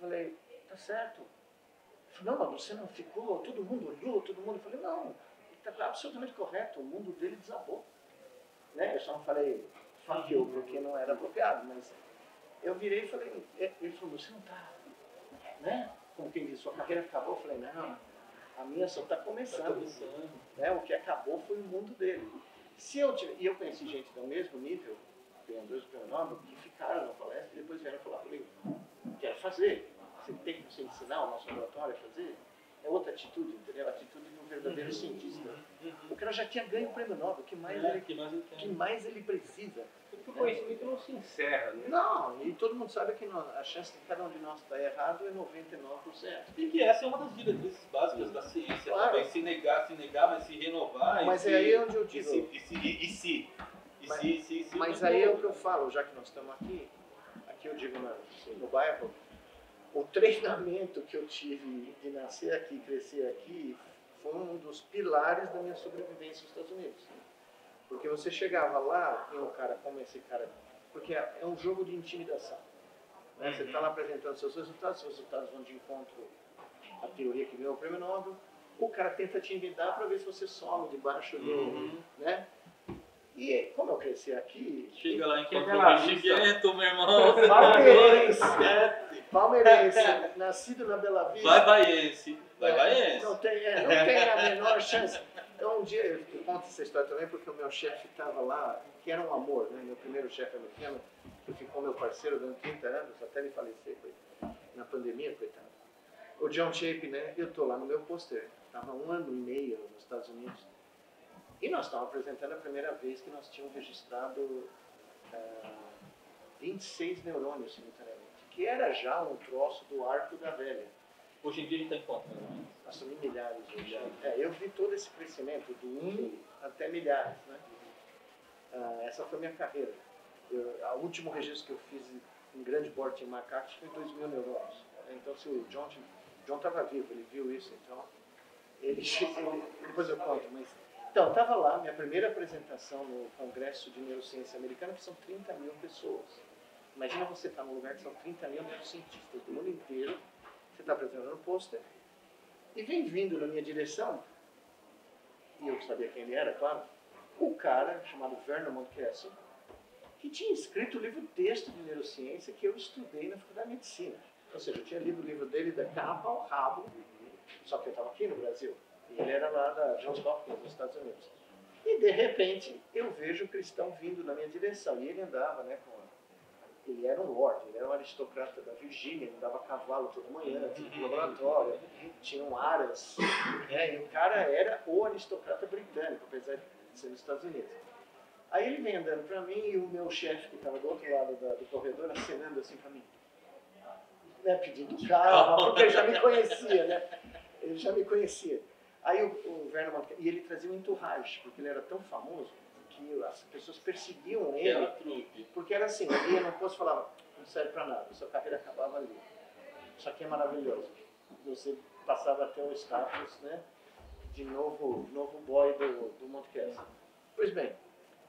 falei, tá certo. Ele falou, não, mas você não ficou, todo mundo olhou, todo mundo... Eu falei, não, está absolutamente correto, o mundo dele desabou. Né? Eu só não falei fuck you, porque não era apropriado, mas eu virei e falei, ele falou, você não está, né? Como quem diz, sua carreira acabou? Eu falei, não, a minha só está começando. Né? O que acabou foi o mundo dele. E eu conheci gente do mesmo nível, ganhadores do Prêmio Nobel, que ficaram na palestra e depois vieram falar comigo, quero fazer, você tem que ensinar o nosso laboratório a fazer. É outra atitude, entendeu? A atitude de um verdadeiro cientista. O cara já tinha ganho o Prêmio Nobel, o que mais ele precisa? Porque o conhecimento não se encerra, né? Não, e todo mundo sabe que a chance de cada um de nós estar errado é 99%. E que essa é uma das diretrizes básicas da ciência, claro. Também se negar, mas se renovar. Mas é aí onde eu digo... Mas aí é o que eu falo, já que nós estamos aqui eu digo no bairro, o treinamento que eu tive de nascer aqui, crescer aqui, foi um dos pilares da minha sobrevivência nos Estados Unidos. Porque você chegava lá e um cara como esse cara... Porque é um jogo de intimidação. Né? Você está lá apresentando seus resultados vão de encontro à teoria que ganhou o Prêmio Nobel. O cara tenta te intimidar para ver se você some debaixo do... Né? E como eu cresci aqui... Chega lá, encontra o Bexiguento, meu irmão. Palmeirense, nascido na Bela Vista. Vai baiense. Não tem a menor chance. Então um dia, eu conto essa história também porque o meu chefe estava lá, que era um amor, né? Meu primeiro chefe americano, que ficou meu parceiro durante 30 anos, até ele falecer, na pandemia, coitado. O John Shape, né? Eu tô lá no meu pôster. Estava 1 ano e meio nos Estados Unidos. E nós estávamos apresentando a primeira vez que nós tínhamos registrado 26 neurônios simultaneamente. Que era já um troço do arco da velha. Hoje em dia a gente está em quanto? Nós somos em milhares hoje. Eu vi todo esse crescimento, do 1 até milhares, né? Essa foi a minha carreira. O último registro que eu fiz em grande porte em macacos foi 2.000 neurônios. Então, se o John estava vivo, ele viu isso, então depois eu conto, mas então, estava lá, minha primeira apresentação no Congresso de Neurociência Americana, que são 30 mil pessoas. Imagina você estar num lugar que são 30 mil neurocientistas do mundo inteiro, você está apresentando um pôster, e vem vindo na minha direção, e eu sabia quem ele era, claro, o cara chamado Vernon Mountcastle, que tinha escrito o livro texto de neurociência que eu estudei na Faculdade de Medicina. Ou seja, eu tinha lido o livro dele da capa ao rabo, só que eu estava aqui no Brasil. E ele era lá da Johns Hopkins, nos Estados Unidos. E, de repente, eu vejo o cristão vindo na minha direção. E ele andava, né, ele era um lord, ele era um aristocrata da Virgínia, ele andava a cavalo toda manhã, tinha um laboratório, tinha um aras. Né, e o cara era o aristocrata britânico, apesar de ser nos Estados Unidos. Aí ele vem andando para mim e o meu chefe, que estava do outro lado do corredor, acenando assim para mim. Né, pedindo calma, porque ele já me conhecia, né? Ele já me conhecia. Aí o Vernon Mountcastle, e ele trazia um entourage, porque ele era tão famoso que as pessoas perseguiam ele, porque era assim, ele ia no posto e falava, não serve para nada, sua carreira acabava ali. Isso aqui é maravilhoso. Você passava até o status, né, de novo boy do Mountcastle. Pois bem,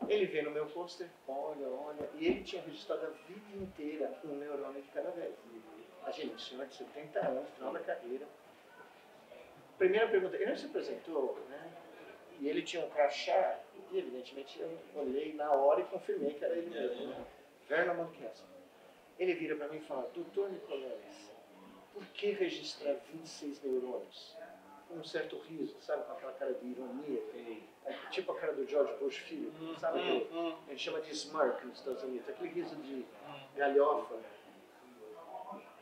ele veio no meu pôster, olha, e ele tinha registrado a vida inteira um neurônio de cada vez. Imagina, um senhor de 70 anos, final da carreira. Primeira pergunta, ele não se apresentou, né? E ele tinha um crachá, e evidentemente eu olhei na hora e confirmei que era ele mesmo, né? Vernon Mountcastle. Ele vira para mim e fala, Dr. Nicoleles, por que registrar 26 neurônios? Um certo riso, sabe, com aquela cara de ironia, tipo a cara do George Bush filho, sabe? Ele chama de smirk nos Estados Unidos, aquele riso de galhofa.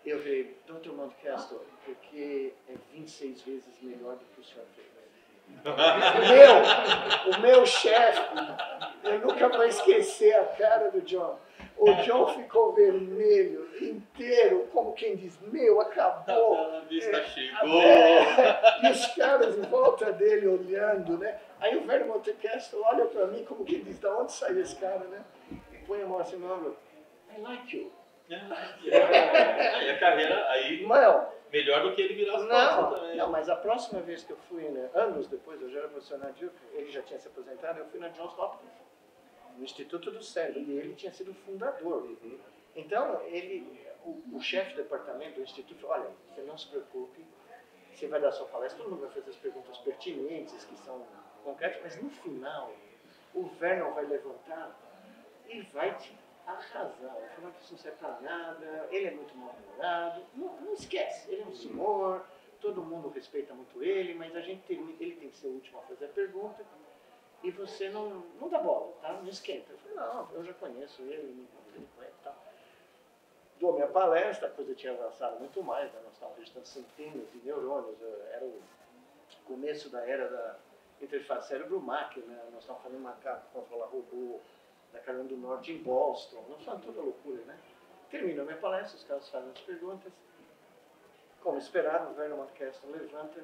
Eu falei, Dr. Mountcastle, porque é 26 vezes melhor do que o senhor fez. O meu chefe, eu nunca vou esquecer a cara do John. O John ficou vermelho inteiro, como quem diz, acabou. A vista chegou. E os caras em volta dele olhando, né? Aí o Vernon Mountcastle olha pra mim como quem diz, da onde saiu esse cara, né? E põe a mão assim no ombro, I like you. Aí a carreira, aí melhor do que ele virar as costas também. Não, mas a próxima vez que eu fui, né, anos depois, eu já era profissional de ele já tinha se aposentado, eu fui na Johns Hopkins, no Instituto do Cérebro, e ele tinha sido o fundador. Então, o chefe do departamento do Instituto falou, olha, você não se preocupe, você vai dar sua palestra, todo mundo vai fazer as perguntas pertinentes, que são concretas, mas no final, o Vernon vai levantar e vai te arrasar. Vai falar que isso não serve para nada, ele é muito mal-humorado. Não esquece, ele é um senhor, todo mundo respeita muito ele, mas ele tem que ser o último a fazer a pergunta e você não dá bola, tá? Não esquenta. Eu falei, não, eu já conheço ele, ele conhece e tal. Dou minha palestra, a coisa tinha avançado muito mais, né? Nós estávamos registrando centenas de neurônios, era o começo da era da interface cérebro-máquina, né? Nós estávamos fazendo macaco controlar robô da Carolina do Norte em Boston, nós falamos toda loucura, né? Termina a minha palestra, os caras fazem as perguntas, como esperado, o Vernon Mountcastle levanta,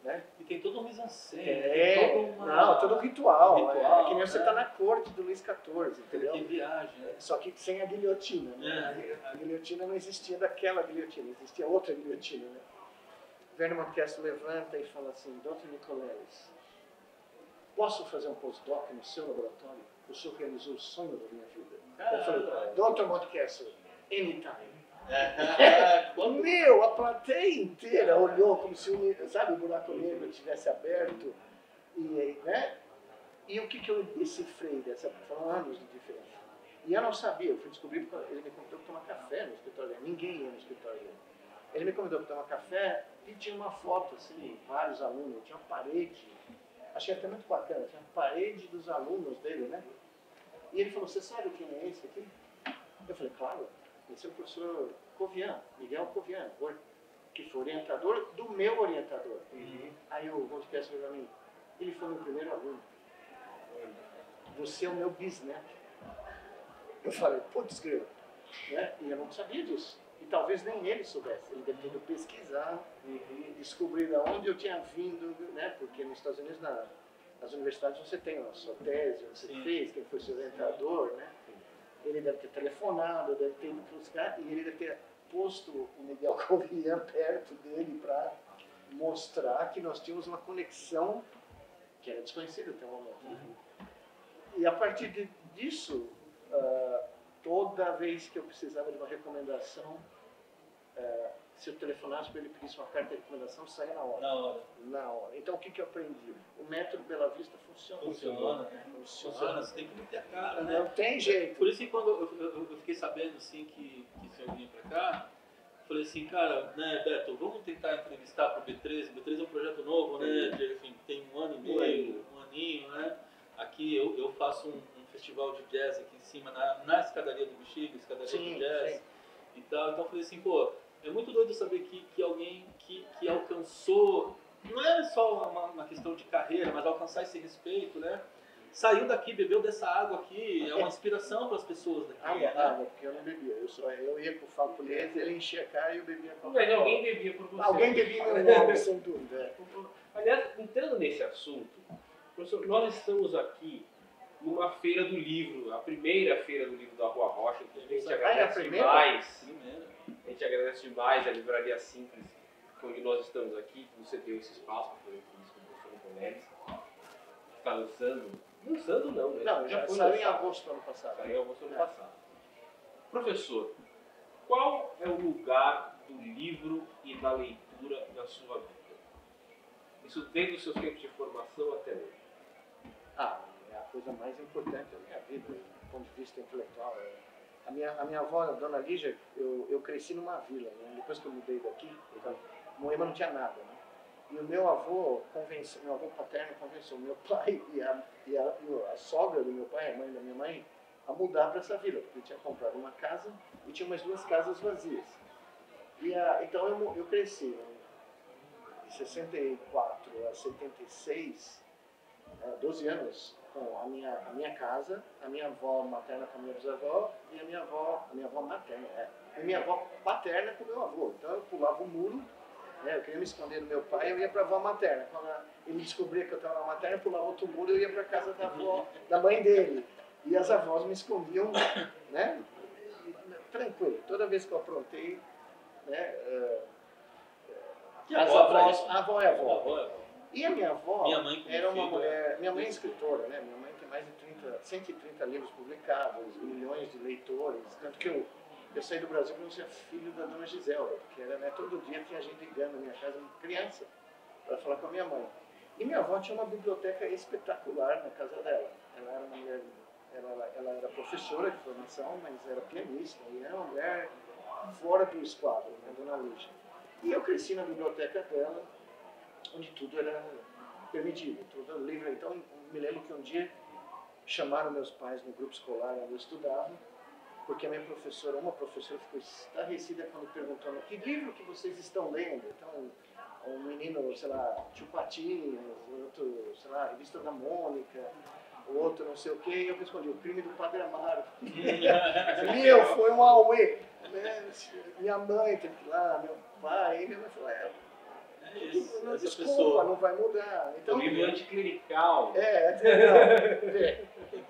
né? E tem todo um mise-en-scène, todo um ritual. É que nem você tá na corte do Luís XIV, entendeu? Que viagem, né? Só que sem a guilhotina, né? A guilhotina não existia daquela guilhotina, existia outra guilhotina, né? Vernon Mountcastle levanta e fala assim, Dr. Nicoleles, posso fazer um postdoc no seu laboratório? O senhor realizou o sonho da minha vida. Eu falei, Dr. Mountcastle, anytime. A plateia inteira olhou como se o buraco negro tivesse aberto. E, né? E o que eu decifrei dessa? Foram anos de diferença. E eu não sabia, eu fui descobrir porque ele me convidou para tomar café no escritório dele. Ninguém ia no escritório dele. Ele me convidou para tomar café e tinha uma foto, assim, vários alunos, tinha uma parede. Achei até muito bacana, tinha uma parede dos alunos dele, né? E ele falou, você sabe quem é esse aqui? Eu falei, claro. Esse é o professor Covian, Miguel Covian, que foi orientador do meu orientador. Aí o Ron Kessler falou para mim, ele foi meu primeiro aluno. Você é o meu bisneto. Eu falei, putz, grilo. Né? E eu não sabia disso. E talvez nem ele soubesse. Ele deve ter ido pesquisar, descobrir de onde eu tinha vindo, né? Porque nos Estados Unidos, nas universidades, você tem a sua tese, você fez, quem foi seu orientador, né? Ele deve ter telefonado, deve ter ido buscar, e ele deve ter posto o Miguel Covian perto dele para mostrar que nós tínhamos uma conexão que era desconhecida até o momento. E a partir disso, toda vez que eu precisava de uma recomendação, se eu telefonasse para ele pedisse uma carta de recomendação, saía na hora. Na hora. Então o que eu aprendi? O método Bela Vista funciona. Funciona, você tem que meter a cara, né? Não tem jeito. Por isso que quando eu fiquei sabendo assim, que o senhor vinha para cá, falei assim, cara, né, Beto, vamos tentar entrevistar para o B3. O B3 é um projeto novo, né? Enfim, tem 1 ano e meio, um aninho, né? Aqui eu faço um festival de jazz aqui em cima, na escadaria do Bexiga, escadaria do jazz e tal. Então eu falei assim, pô, é muito doido saber que alguém que alcançou, não é só uma questão de carreira, mas alcançar esse respeito, né? Saiu daqui, bebeu dessa água aqui, é uma inspiração para as pessoas daqui. Água, porque eu não bebia. Eu ia pro Fábio Pugliese, ele enchia a cara e eu bebia com Mas alguém bebia por você. Alguém bebia meu nome, sem dúvida. Aliás, entrando nesse assunto, professor, nós estamos aqui numa feira do livro, a primeira feira do livro da Rua Rocha, que a gente agradece demais. A gente agradece demais a Livraria Simples, onde nós estamos aqui, que você deu esse espaço para fazer isso com o professor Nicoleles. Está lançando não, né? Não, já saiu em agosto do ano passado. Saiu em agosto do ano passado. Professor, qual é o lugar do livro e da leitura na sua vida? Isso desde os seus tempos de formação até hoje. É a coisa mais importante da minha vida, do ponto de vista intelectual. A minha avó, a dona Lígia, eu cresci numa vila, né? Depois que eu mudei daqui, Moema não tinha nada, né? E o meu avô paterno convenceu meu pai e a sogra do meu pai, a mãe da minha mãe, a mudar para essa vila, porque ele tinha comprado uma casa e tinha umas 2 casas vazias. Então eu cresci, né? De 64 a 76, 12 anos, com a minha casa, a minha avó materna com a minha bisavó e a minha avó materna, e minha avó paterna com o meu avô. Então eu pulava o muro, eu queria me esconder do meu pai, eu ia para a avó materna. Quando ele descobria que eu estava na materna, eu pulava outro muro, eu ia para a casa da avó, da mãe dele. E as avós me escondiam, né? Tranquilo. Toda vez que eu aprontei, né? A avó é avó. E a minha avó era uma mulher. Minha mãe é escritora, né? Minha mãe tem mais de 130 livros publicados, milhões de leitores. Tanto que eu saí do Brasil para não ser filho da dona Giselda, porque era, né, todo dia tinha gente ligando na minha casa, criança, para falar com a minha mãe. E minha avó tinha uma biblioteca espetacular na casa dela. Ela era uma mulher. Ela era professora de formação, mas era pianista. E era uma mulher fora do esquadro, né? Dona Lígia. E eu cresci na biblioteca dela, onde tudo era permitido, tudo livre. Então, me lembro que um dia chamaram meus pais no grupo escolar onde eu estudava, porque a minha professora, uma professora, ficou estarrecida quando perguntou: que livro que vocês estão lendo? Então, um menino, sei lá, Tio Patinhas, outro, sei lá, Revista da Mônica, o outro não sei o quê, e eu respondi: O Crime do Padre Amaro. Foi um auê. Minha mãe teve que ir lá, meu pai, e minha mãe falou: desculpa, não vai mudar. Então, o livro anticlerical.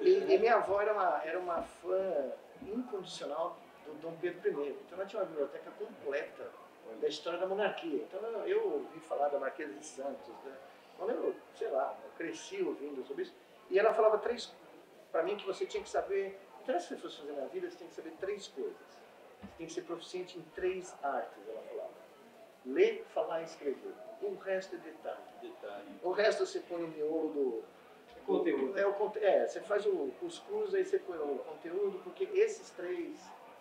E minha avó era uma fã incondicional do Dom Pedro I. Então ela tinha uma biblioteca completa da história da monarquia. Então eu ouvi falar da Marquesa de Santos, né? Quando eu cresci ouvindo sobre isso. E ela falava para mim que você tinha que saber, então se você fosse fazer na vida, você tem que saber 3 coisas. Você tem que ser proficiente em 3 artes, ela falava. Ler, falar e escrever. O resto é detalhe. O resto você põe o miolo do conteúdo. Você faz o cuscuz, aí você põe o conteúdo, porque esses 3...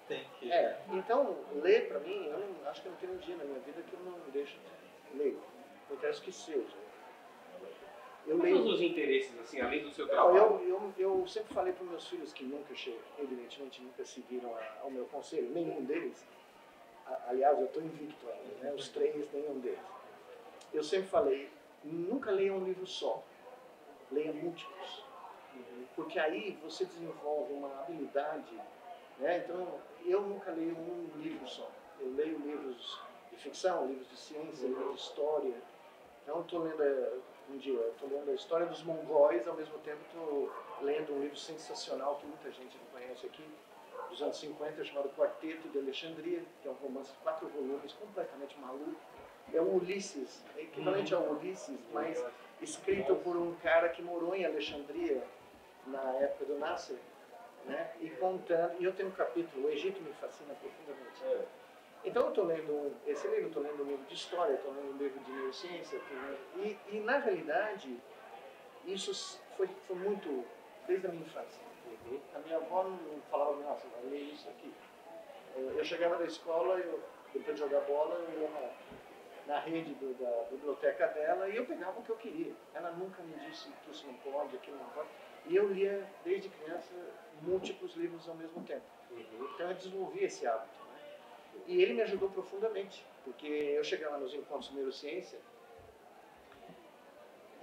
Tem que... Então, ler para mim, eu acho que não tem um dia na minha vida que eu não deixo de ler. Eu quero que seja. Eu leio os interesses, assim, além do seu trabalho. Eu sempre falei para meus filhos que nunca, evidentemente, nunca seguiram ao meu conselho, nenhum deles. Aliás, eu estou invicto ainda, né? Os 3, nenhum deles. Eu sempre falei, nunca leia um livro só, leia múltiplos. Porque aí você desenvolve uma habilidade, né? Então, eu nunca leio um livro só. Eu leio livros de ficção, livros de ciência, livros de história. Então, estou lendo estou lendo a história dos mongóis, ao mesmo tempo estou lendo um livro sensacional que muita gente não conhece aqui, dos anos 50, chamado Quarteto de Alexandria, que é um romance de 4 volumes, completamente maluco. É o Ulisses, é equivalente ao Ulisses, mas escrito por um cara que morou em Alexandria na época do Nasser, né? E contando, e eu tenho um capítulo, o Egito me fascina profundamente. Então eu estou lendo esse livro, estou lendo um livro de história, estou lendo um livro de neurociência, e na realidade isso foi muito desde a minha infância. A minha avó não falava, nossa, vai ler isso aqui. Eu chegava da escola, depois de jogar bola, eu ia na rede da biblioteca dela e eu pegava o que eu queria. Ela nunca me disse que isso não pode, aquilo não pode. E eu lia, desde criança, múltiplos livros ao mesmo tempo. Então eu desenvolvi esse hábito. E ele me ajudou profundamente, porque eu chegava nos encontros de neurociência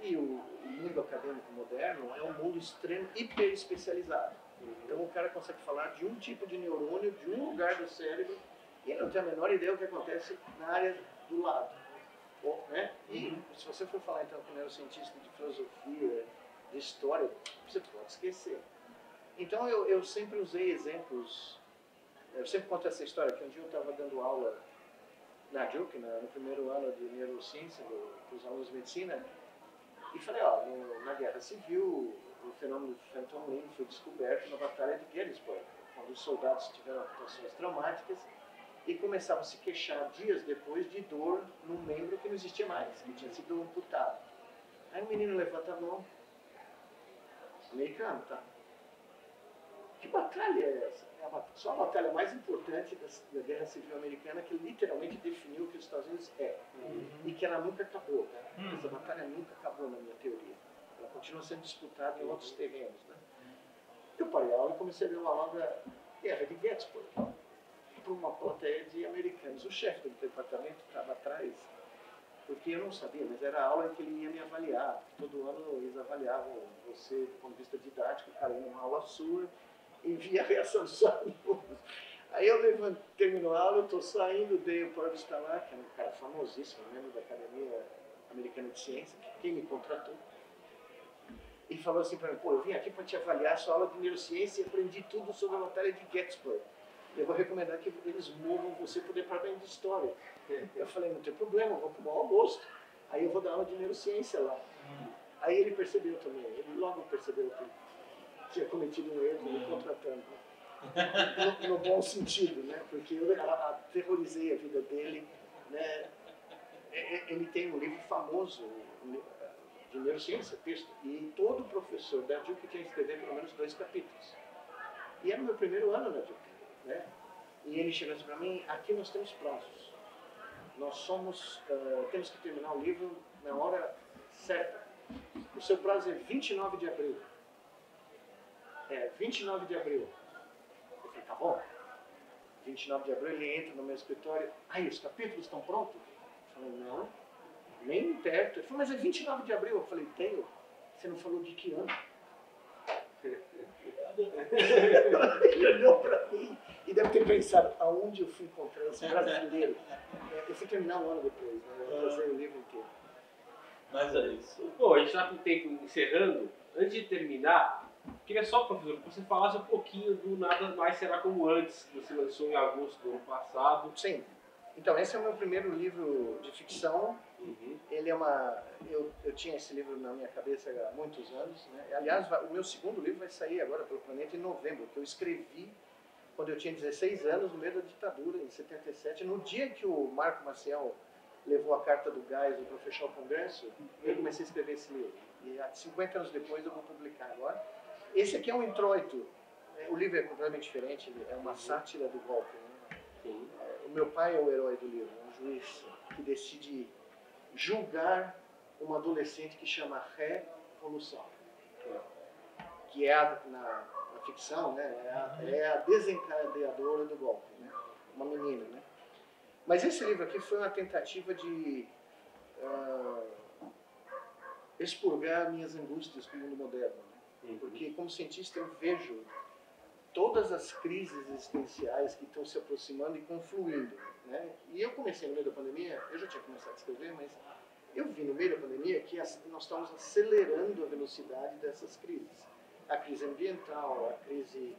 e o mundo acadêmico moderno é um mundo extremo, hiper especializado. Então o cara consegue falar de um tipo de neurônio, de um lugar do cérebro, e ele não tem a menor ideia do que acontece na área do lado. Né? E se você for falar então com um neurocientista de filosofia, de história, você pode esquecer. Então eu sempre usei exemplos. Eu sempre conto essa história, que um dia eu estava dando aula na Duke, no primeiro ano de neurociência, para os alunos de medicina, e falei, na Guerra Civil, o fenômeno do Phantom Limb foi descoberto na Batalha de Gettysburg, quando os soldados tiveram amputações traumáticas e começavam a se queixar dias depois de dor num membro que não existia mais, que tinha sido amputado. Aí o menino levanta a mão, americano, tá? Que batalha é essa? Só a batalha mais importante da Guerra Civil Americana, que literalmente definiu o que os Estados Unidos é. E que ela nunca acabou. Essa batalha nunca acabou, na minha teoria. Ela continua sendo disputada em outros terrenos. Né? Eu parei a aula e comecei a ler uma aula da Guerra de Gettysburg para uma plateia de americanos. O chefe do departamento estava atrás, porque eu não sabia, mas era a aula em que ele ia me avaliar. Todo ano eles avaliavam você do ponto de vista didático, cara, numa aula sua, e via a reação dos alunos. Aí eu terminou a aula, eu estou saindo, dei o Paulo Stalar, que é um cara famosíssimo, membro da Academia Americana de Ciência, quem me contratou, e falou assim para mim, eu vim aqui para te avaliar a sua aula de neurociência e aprendi tudo sobre a batalha de Gettysburg. Eu vou recomendar que eles movam você para o departamento de história. Eu falei, não tem problema, eu vou para o mau gosto. Aí eu vou dar aula de neurociência lá. Aí ele percebeu também, ele logo percebeu que tinha cometido um erro me contratando. No bom sentido, né? Porque eu aterrorizei a vida dele. Né? Ele tem um livro famoso de neurociência, texto, e todo professor da Duke tinha que escrever pelo menos 2 capítulos. E era o meu primeiro ano na Duke. Né? E ele chegou assim para mim, aqui nós temos prazos. Nós temos que terminar o livro na hora certa. O seu prazo é 29 de abril. 29 de abril. Eu falei, tá bom. 29 de abril ele entra no meu escritório. Aí, os capítulos estão prontos? Eu falei, não, nem perto. Ele falou, mas é 29 de abril. Eu falei, Theo, você não falou de que ano? Ele olhou para mim e deve ter pensado, aonde eu fui encontrar esse brasileiro? Eu fui terminar um ano depois, né? Eu lancei o livro inteiro. Mas é isso. Bom, a gente está com o tempo encerrando. Antes de terminar, queria só, professor, que você falasse um pouquinho do Nada Mais Será Como Antes, que você lançou em agosto do ano passado. Sim. Então, esse é o meu primeiro livro de ficção. Ele é eu tinha esse livro na minha cabeça há muitos anos. Né? Aliás, o meu segundo livro vai sair agora pelo Planeta em novembro, que eu escrevi quando eu tinha 16 anos, no meio da ditadura, em 77. No dia que o Marco Maciel levou a carta do gás para fechar o Congresso, eu comecei a escrever esse livro. E 50 anos depois eu vou publicar agora. Esse aqui é um introito. O livro é completamente diferente, é uma sátira do golpe. Né? O meu pai é o herói do livro, um juiz que decide julgar uma adolescente que chama Revolução, que é na ficção, né, é a desencadeadora do golpe, né, uma menina, né. Mas esse livro aqui foi uma tentativa de expurgar minhas angústias com o mundo moderno, né, porque como cientista eu vejo todas as crises existenciais que estão se aproximando e confluindo, né? E eu comecei no meio da pandemia, eu já tinha começado a escrever, mas eu vi no meio da pandemia que nós estamos acelerando a velocidade dessas crises. A crise ambiental, a crise,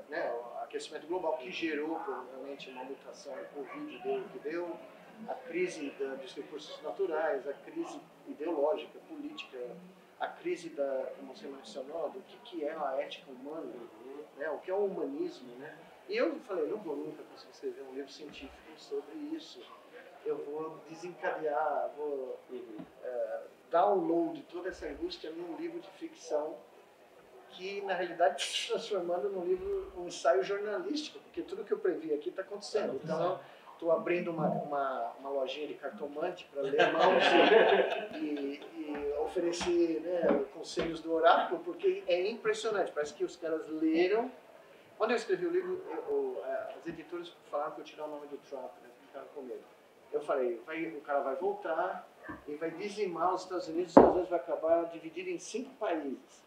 né, o aquecimento global, que gerou provavelmente uma mutação do Covid, deu o que deu, a crise dos recursos naturais, a crise ideológica, política, a crise como você mencionou, do que é a ética humana, né, o que é o humanismo, né? E eu falei, não vou nunca conseguir escrever um livro científico sobre isso. Eu vou desencadear, vou download toda essa angústia num livro de ficção que, na realidade, está se transformando num livro, um ensaio jornalístico, porque tudo que eu previ aqui está acontecendo. Então, estou abrindo uma lojinha de cartomante para ler mãos e oferecer, né, conselhos do oráculo, porque é impressionante, parece que os caras leram. Quando eu escrevi o livro, as editoras falaram que eu tirar o nome do Trump, né, ficaram com medo. Eu falei, o cara vai voltar e vai dizimar os Estados Unidos vai acabar dividido em 5 países.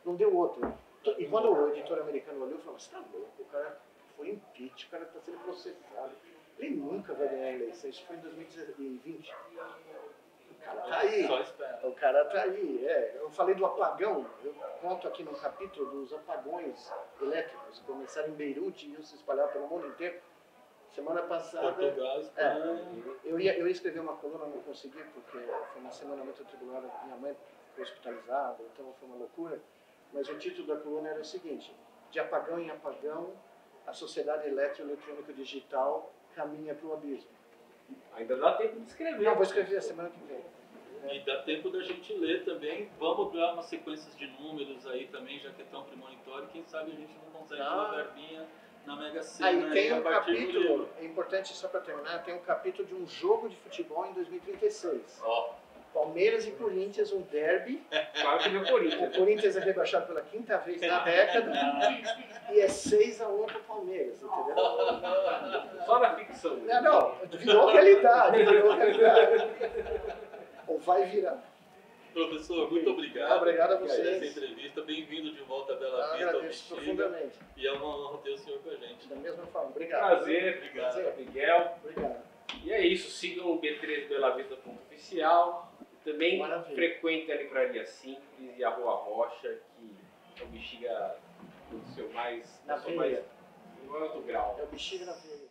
Não deu outro. E quando o editor americano olhou, falou, você está louco, o cara foi impeachment, o cara está sendo processado. Ele nunca vai ganhar a eleição, isso foi em 2020. O cara tá aí. Só espera. O cara tá aí. Eu falei do apagão, eu conto aqui no capítulo dos apagões elétricos que começaram em Beirute e iam se espalhar pelo mundo inteiro. Semana passada. Portugal, eu ia escrever uma coluna, não consegui, porque foi uma semana muito atribulada. Minha mãe foi hospitalizada, então foi uma loucura. Mas o título da coluna era o seguinte: de apagão em apagão, a sociedade eletrônica digital caminha para o abismo. Ainda dá tempo de escrever. Não, vou escrever a semana que vem. E dá tempo da gente ler também. Vamos dar umas sequências de números aí também, já que é tão premonitório. Quem sabe a gente não consegue uma verbinha na Mega Sena. Aí tem um capítulo, é importante só para terminar, tem um capítulo de um jogo de futebol em 2036. Palmeiras e Corinthians, um derby. Claro que o Corinthians. O Corinthians é rebaixado pela 5ª vez na década e é 6-1 para o Palmeiras, entendeu? Só na ficção. Não, virou realidade. Ou vai virar. Professor, muito obrigado. Obrigado a vocês. Por essa entrevista. Bem-vindo de volta à Bela Vista. Agradeço profundamente. E é uma honra ter o senhor com a gente. Da mesma forma. Obrigado. Prazer. Obrigado, Miguel. Obrigado. E é isso. Sigam o B3BelaVista.oficial. Também frequente a Livraria Simples e a Rua Rocha, que é o Bexiga do seu mais... Na veia. No alto grau. É o Bexiga na veia.